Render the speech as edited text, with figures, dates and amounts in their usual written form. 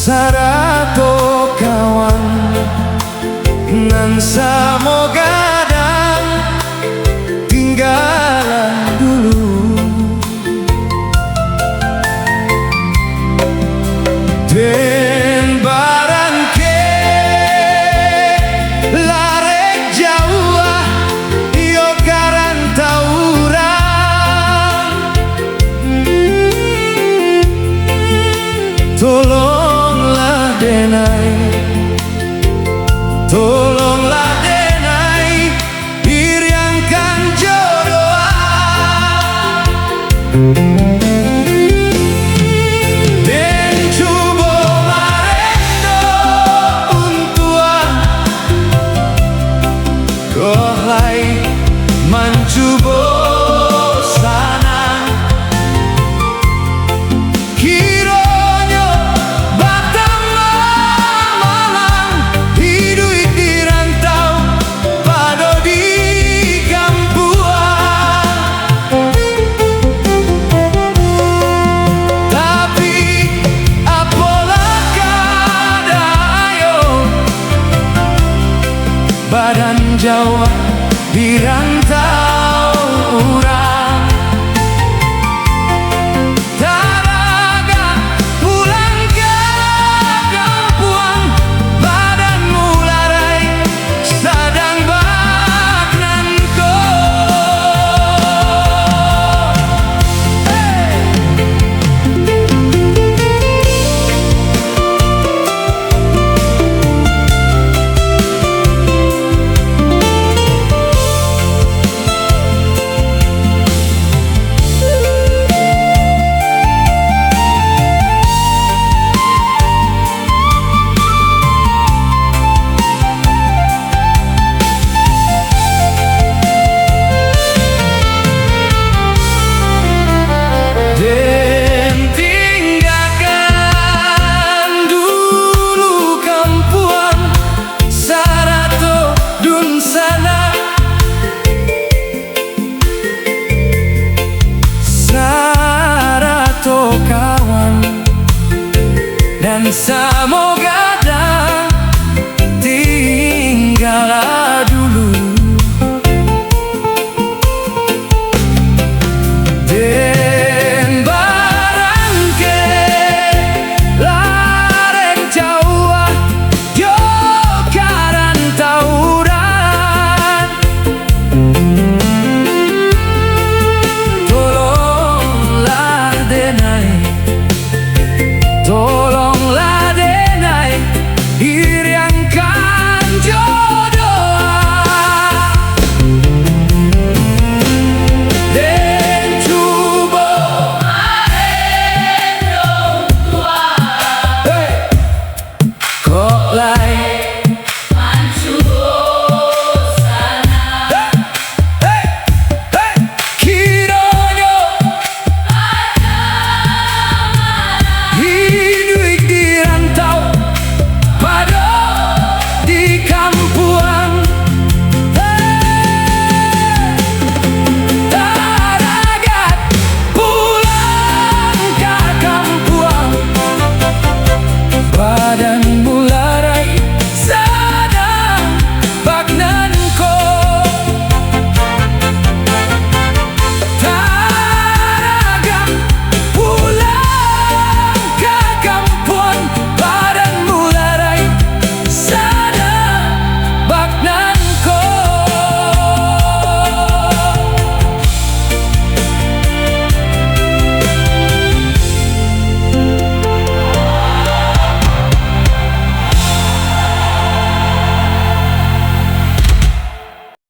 Sarato kawan nan samogadang tinggalan dulu. Den barangke larek jauh yo karantauran. Tolonglah denai, iriangkan jodoh. Den cubo marendo untua, kohai mancubo sana. Kironyo batang malang, hidup di rantau pado di kampuan. Tapi apalah kadayo, badan Jawa di rantau urang. Taraga pulang ke kampuan, badanmu larai sadang bagnanku. Den tinggalkan dulu kampuan, Sarato dun sana. Sarato kawan dan samogadang tinggallah dulu. Den barangke larek jauh yo karantauran. Tolonglah denai, iriangkan jodoh. Den cubo marendo tua, kok lai